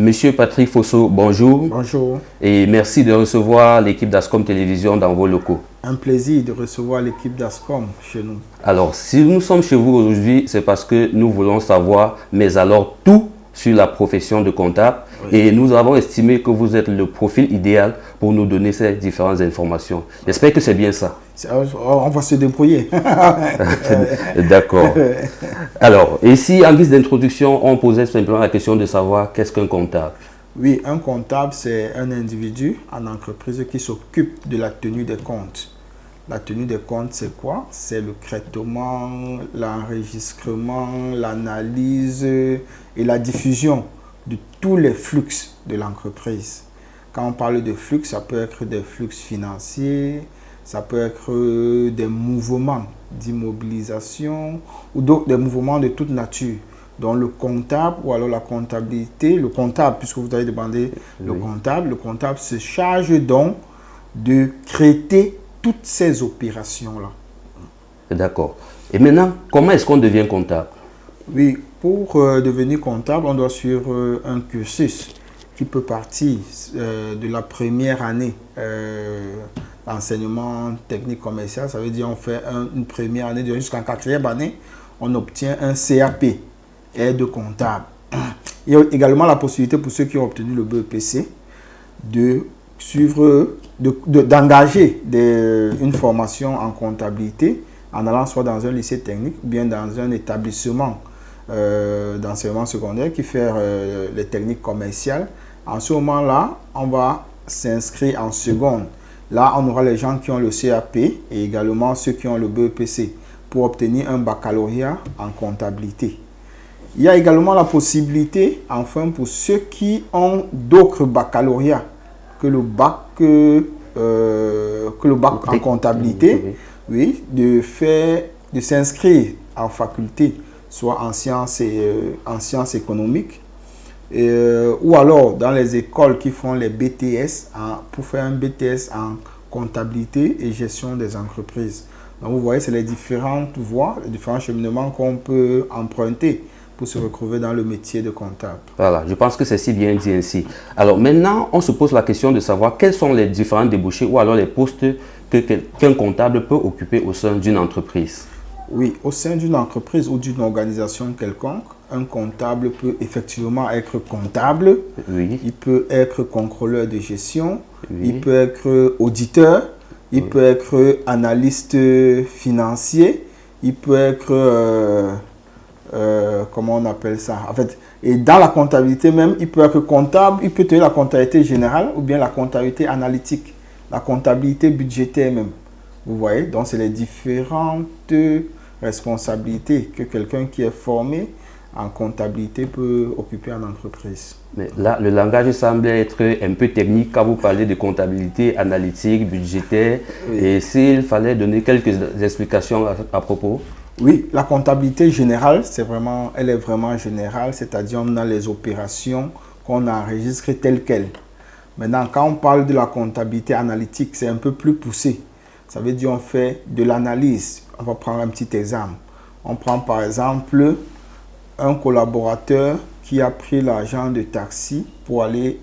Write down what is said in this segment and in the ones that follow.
Monsieur Patrick Fosso, bonjour. Bonjour. Et merci de recevoir l'équipe d'Ascom Télévision dans vos locaux. Un plaisir de recevoir l'équipe d'Ascom chez nous. Alors, si nous sommes chez vous aujourd'hui, c'est parce que nous voulons savoir, mais alors tout sur la profession de comptable. Oui. Et nous avons estimé que vous êtes le profil idéal pour nous donner ces différentes informations. J'espère que c'est bien ça. On va se débrouiller. D'accord. Alors, ici, en guise d'introduction, on posait simplement la question de savoir qu'est-ce qu'un comptable. Oui, un comptable, c'est un individu en entreprise qui s'occupe de la tenue des comptes. La tenue des comptes, c'est quoi? C'est le traitement, l'enregistrement, l'analyse et la diffusion de tous les flux de l'entreprise. Quand on parle de flux, ça peut être des flux financiers, ça peut être des mouvements d'immobilisation ou des mouvements de toute nature. Donc le comptable ou alors la comptabilité, le comptable, puisque vous avez demandé le comptable se charge donc de traiter toutes ces opérations-là. D'accord. Et maintenant, comment est-ce qu'on devient comptable? Oui, pour devenir comptable, on doit suivre un cursus qui peut partir de la première année d'enseignement technique commercial. Ça veut dire qu'on fait une première année jusqu'en quatrième année, on obtient un CAP, aide comptable. Il y a également la possibilité pour ceux qui ont obtenu le BEPC de suivre, d'engager une formation en comptabilité en allant soit dans un lycée technique ou bien dans un établissement d'enseignement secondaire qui fait les techniques commerciales. En ce moment-là, on va s'inscrire en seconde. Là, on aura les gens qui ont le CAP et également ceux qui ont le BEPC pour obtenir un baccalauréat en comptabilité. Il y a également la possibilité, enfin, pour ceux qui ont d'autres baccalauréats que le bac en comptabilité, oui, de s'inscrire en faculté, soit en sciences économiques, ou alors dans les écoles qui font les BTS, pour faire un BTS en comptabilité et gestion des entreprises. Donc vous voyez, c'est les différentes voies, les différents cheminements qu'on peut emprunter pour se retrouver dans le métier de comptable. Voilà, je pense que c'est si bien dit ainsi. Alors maintenant, on se pose la question de savoir quels sont les différents débouchés ou alors les postes qu'un comptable peut occuper au sein d'une entreprise. Oui, au sein d'une entreprise ou d'une organisation quelconque, un comptable peut effectivement être comptable, oui. Il peut être contrôleur de gestion, oui. Il peut être auditeur, il peut être analyste financier, il peut être, comment on appelle ça? En fait, et dans la comptabilité même, il peut être comptable, il peut tenir la comptabilité générale ou bien la comptabilité analytique, la comptabilité budgétaire même. Vous voyez, donc c'est les différentes responsabilités que quelqu'un qui est formé en comptabilité peut occuper en entreprise. Mais là, le langage semble être un peu technique quand vous parlez de comptabilité analytique, budgétaire. Oui. Et s'il fallait donner quelques explications à propos? Oui, la comptabilité générale, elle est vraiment générale, c'est-à-dire on a les opérations qu'on enregistre telles quelles. Maintenant, quand on parle de la comptabilité analytique, c'est un peu plus poussé. Ça veut dire on fait de l'analyse. On va prendre un petit exemple. On prend par exemple un collaborateur qui a pris l'argent de taxi pour aller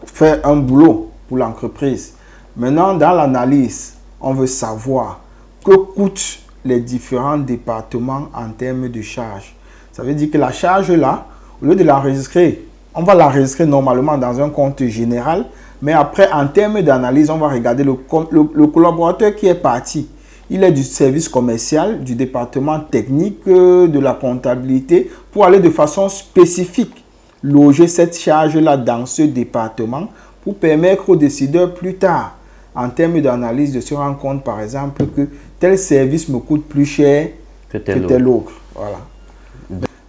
faire un boulot pour l'entreprise. Maintenant, dans l'analyse, on veut savoir que coûtent les différents départements en termes de charges. Ça veut dire que la charge là, au lieu de l'enregistrer, on va l'enregistrer normalement dans un compte général, mais après, en termes d'analyse, on va regarder le collaborateur qui est parti. Il est du service commercial, du département technique, de la comptabilité, pour aller de façon spécifique loger cette charge-là dans ce département pour permettre aux décideurs plus tard, en termes d'analyse, de se rendre compte, par exemple, que tel service me coûte plus cher que tel autre. Voilà.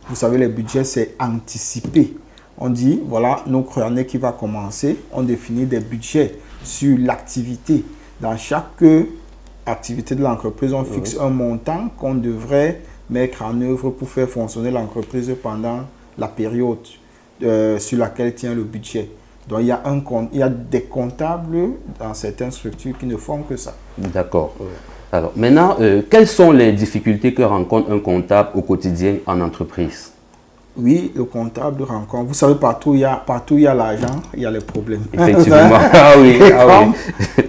Vous savez, les budgets, c'est anticipé. On dit, voilà, notre année qui va commencer, on définit des budgets sur l'activité. Dans chaque activité de l'entreprise, on fixe un montant qu'on devrait mettre en œuvre pour faire fonctionner l'entreprise pendant la période sur laquelle tient le budget. Donc, il y a des comptables dans certaines structures qui ne font que ça. D'accord. Alors, maintenant, quelles sont les difficultés que rencontre un comptable au quotidien en entreprise? Oui, le comptable rencontre. Vous savez, partout il y a l'argent, il y a les problèmes. Effectivement. Ah oui,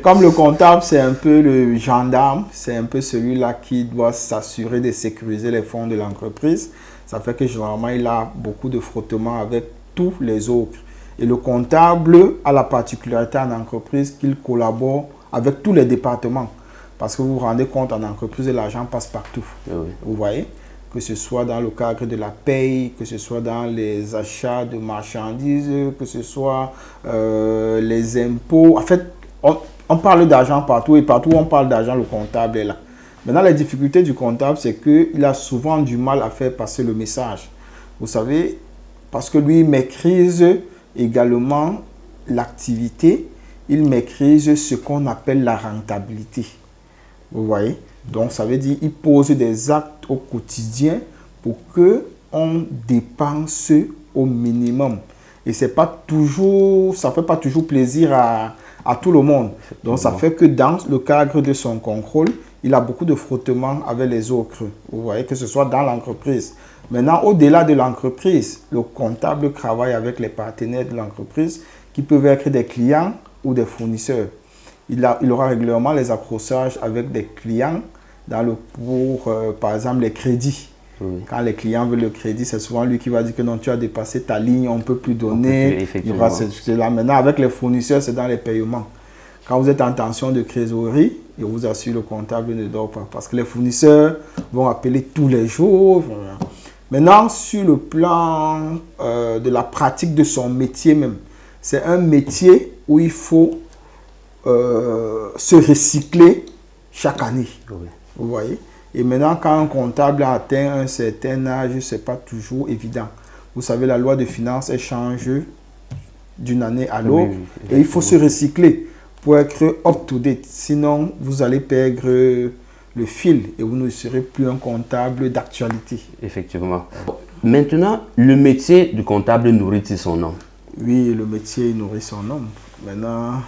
Comme le comptable, c'est un peu le gendarme, c'est un peu celui-là qui doit s'assurer de sécuriser les fonds de l'entreprise. Ça fait que généralement, il a beaucoup de frottements avec tous les autres. Et le comptable a la particularité en entreprise qu'il collabore avec tous les départements. Parce que vous vous rendez compte, en entreprise, l'argent passe partout. oui. Vous voyez? Que ce soit dans le cadre de la paye, que ce soit dans les achats de marchandises, que ce soit les impôts. En fait, on parle d'argent partout et partout où on parle d'argent, le comptable est là. Maintenant, la difficulté du comptable, c'est qu'il a souvent du mal à faire passer le message. Vous savez, parce que lui, il maîtrise également l'activité, il maîtrise ce qu'on appelle la rentabilité. Vous voyez? Donc, ça veut dire qu'il pose des actes au quotidien pour qu'on dépense au minimum. Et c'est pas toujours, ça ne fait pas toujours plaisir à tout le monde. Donc, ça fait que dans le cadre de son contrôle, il a beaucoup de frottements avec les autres. Vous voyez, que ce soit dans l'entreprise. Maintenant, au-delà de l'entreprise, le comptable travaille avec les partenaires de l'entreprise qui peuvent être des clients ou des fournisseurs. Il aura régulièrement les accrochages avec des clients pour, par exemple, les crédits. Oui. Quand les clients veulent le crédit, c'est souvent lui qui va dire que non, tu as dépassé ta ligne, on ne peut plus donner. Il y aura là. Maintenant, avec les fournisseurs, c'est dans les paiements. Quand vous êtes en tension de trésorerie, je vous assure, le comptable ne dort pas. Parce que les fournisseurs vont appeler tous les jours. Maintenant, sur le plan de la pratique de son métier même, c'est un métier où il faut se recycler chaque année. Oui. Vous voyez? Et maintenant, quand un comptable a atteint un certain âge, ce n'est pas toujours évident. Vous savez, la loi de finances, elle change d'une année à l'autre. Oui, et il faut se recycler pour être up-to-date. Sinon, vous allez perdre le fil et vous ne serez plus un comptable d'actualité. Effectivement. Maintenant, le métier du comptable nourrit-il son nom? Oui, le métier nourrit son nom. Maintenant...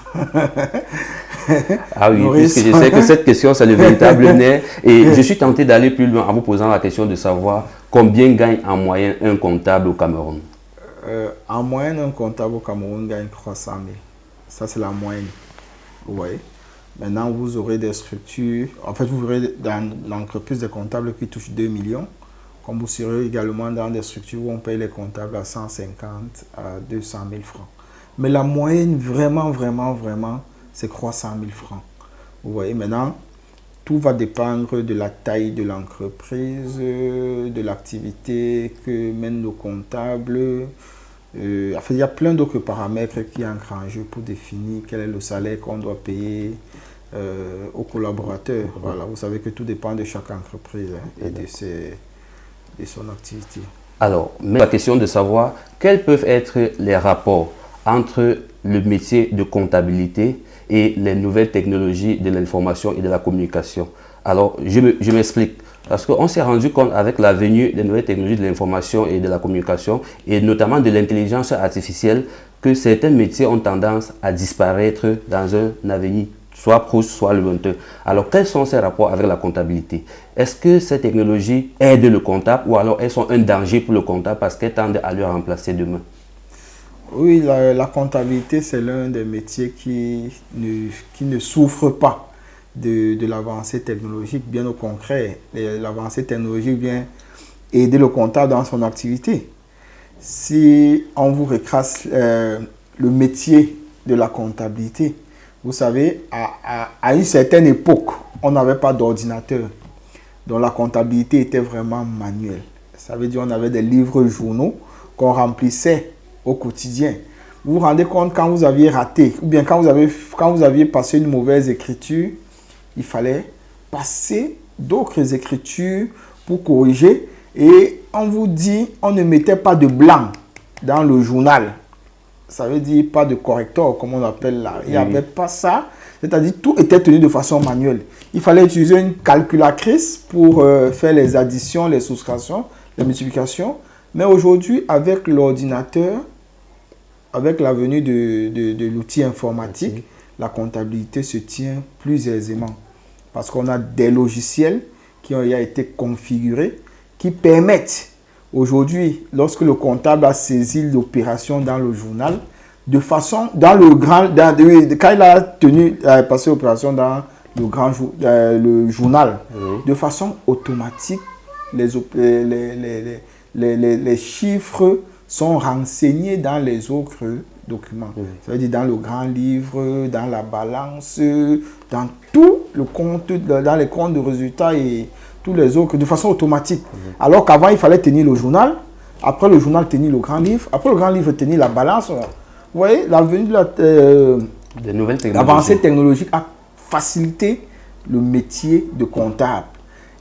Ah oui, puisque je sais que cette question, c'est le véritable nerf. Et je suis tenté d'aller plus loin en vous posant la question de savoir combien gagne en moyenne un comptable au Cameroun. En moyenne, un comptable au Cameroun gagne 300 000. Ça, c'est la moyenne. Vous voyez? Maintenant, vous aurez des structures. En fait, vous verrez dans l'entreprise des comptables qui touchent 2 millions. Comme vous serez également dans des structures où on paye les comptables à 150 à 200 000 francs. Mais la moyenne, vraiment, c'est 300 000 francs. Vous voyez, maintenant, tout va dépendre de la taille de l'entreprise, de l'activité que mène le comptable. En fait, il y a plein d'autres paramètres qui entrent en jeu pour définir quel est le salaire qu'on doit payer aux collaborateurs. Voilà, vous savez que tout dépend de chaque entreprise et de son activité. Alors, mais la question de savoir quels peuvent être les rapports entre le métier de comptabilité et les nouvelles technologies de l'information et de la communication. Alors, je m'explique. Parce qu'on s'est rendu compte avec la venue des nouvelles technologies de l'information et de la communication, et notamment de l'intelligence artificielle, que certains métiers ont tendance à disparaître dans un avenir soit proche, soit lointain. Alors, quels sont ces rapports avec la comptabilité? Est-ce que ces technologies aident le comptable ou alors elles sont un danger pour le comptable parce qu'elles tendent à le remplacer demain? Oui, la comptabilité, c'est l'un des métiers qui ne souffre pas de l'avancée technologique. Bien au contraire, l'avancée technologique vient aider le comptable dans son activité. Si on vous recrasse le métier de la comptabilité, vous savez, à une certaine époque, on n'avait pas d'ordinateur. Donc la comptabilité était vraiment manuelle. Ça veut dire qu'on avait des livres journaux qu'on remplissait au quotidien. Vous vous rendez compte quand vous aviez raté, ou bien quand vous aviez passé une mauvaise écriture, il fallait passer d'autres écritures pour corriger. Et on vous dit, on ne mettait pas de blanc dans le journal. Ça veut dire pas de correcteur, comme on appelle là. Il n'y avait pas ça. C'est-à-dire tout était tenu de façon manuelle. Il fallait utiliser une calculatrice pour faire les additions, les soustractions, les multiplications. Mais aujourd'hui, avec l'ordinateur, avec la venue de l'outil informatique, la comptabilité se tient plus aisément. Parce qu'on a des logiciels qui ont été configurés, qui permettent Aujourd'hui, lorsque le comptable a saisi l'opération dans le journal, de façon, dans le grand, quand il a tenu, passé l'opération dans le journal, de façon automatique, les chiffres sont renseignés dans les autres documents. Ça veut dire dans le grand livre, dans la balance, dans tout le compte, dans les comptes de résultats et tous les autres, de façon automatique. Alors qu'avant, il fallait tenir le journal, après le journal, tenir le grand livre, après le grand livre, tenir la balance. Vous voyez, l'avenue de l'avancée technologique a facilité le métier de comptable.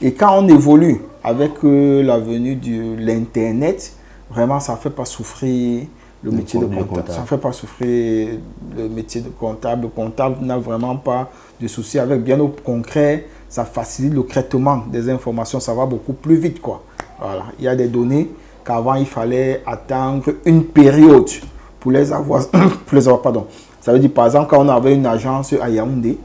Et quand on évolue avec l'avenue de l'Internet, vraiment, ça ne fait pas souffrir le métier de comptable. Ça ne fait pas souffrir le métier de comptable. Le comptable n'a vraiment pas de souci avec. Bien au concret, ça facilite le traitement des informations. Ça va beaucoup plus vite, quoi. Voilà. Il y a des données qu'avant, il fallait attendre une période pour les avoir. Pardon. Ça veut dire, par exemple, quand on avait une agence à Yaoundé,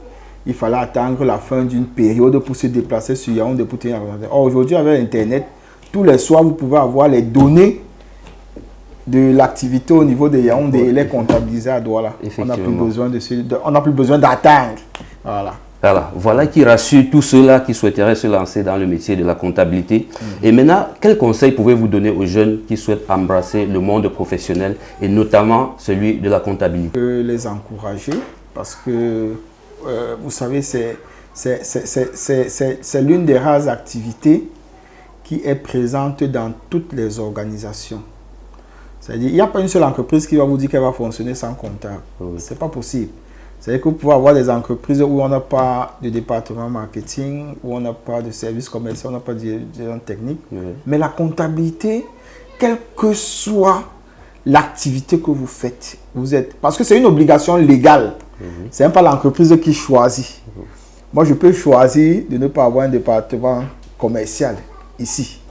il fallait attendre la fin d'une période pour se déplacer sur Yaoundé pour tenir la. Or, aujourd'hui, avec Internet, tous les soirs, vous pouvez avoir les données de l'activité au niveau de Yaoundé et les comptabiliser à Douala. On n'a plus besoin d'attendre. Voilà. Voilà qui rassure tous ceux-là qui souhaiteraient se lancer dans le métier de la comptabilité. Et maintenant, quels conseils pouvez-vous donner aux jeunes qui souhaitent embrasser le monde professionnel et notamment celui de la comptabilité? Les encourager parce que, vous savez, c'est l'une des rares activités qui est présente dans toutes les organisations. C'est-à-dire, il n'y a pas une seule entreprise qui va vous dire qu'elle va fonctionner sans comptable. Ce n'est pas possible. C'est-à-dire que vous pouvez avoir des entreprises où on n'a pas de département marketing, où on n'a pas de service commercial, on n'a pas de direction technique. Mais la comptabilité, quelle que soit l'activité que vous faites, vous êtes... Parce que c'est une obligation légale. Ce n'est pas l'entreprise qui choisit. Moi, je peux choisir de ne pas avoir un département commercial ici.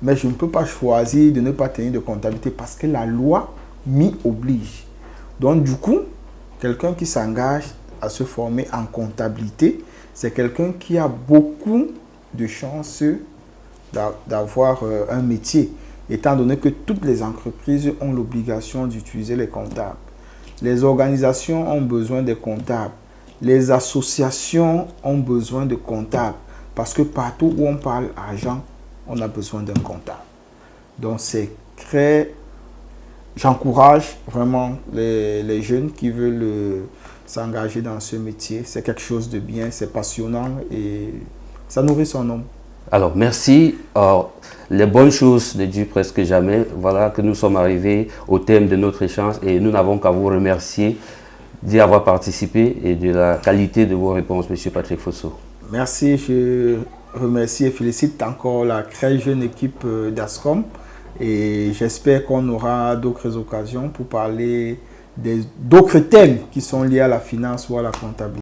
Mais je ne peux pas choisir de ne pas tenir de comptabilité parce que la loi m'y oblige. Donc, du coup, quelqu'un qui s'engage à se former en comptabilité, c'est quelqu'un qui a beaucoup de chances d'avoir un métier, étant donné que toutes les entreprises ont l'obligation d'utiliser les comptables. Les organisations ont besoin des comptables. Les associations ont besoin de comptables parce que partout où on parle argent, on a besoin d'un comptable. Donc, j'encourage vraiment les jeunes qui veulent s'engager dans ce métier. C'est quelque chose de bien, c'est passionnant et ça nourrit son homme. Alors, merci. Les bonnes choses ne durent presque jamais. Voilà que nous sommes arrivés au thème de notre échange et nous n'avons qu'à vous remercier d'y avoir participé et de la qualité de vos réponses, M. Patrick Fosso. Merci. Je remercie et félicite encore la très jeune équipe d'ASCOM et j'espère qu'on aura d'autres occasions pour parler d'autres thèmes qui sont liés à la finance ou à la comptabilité.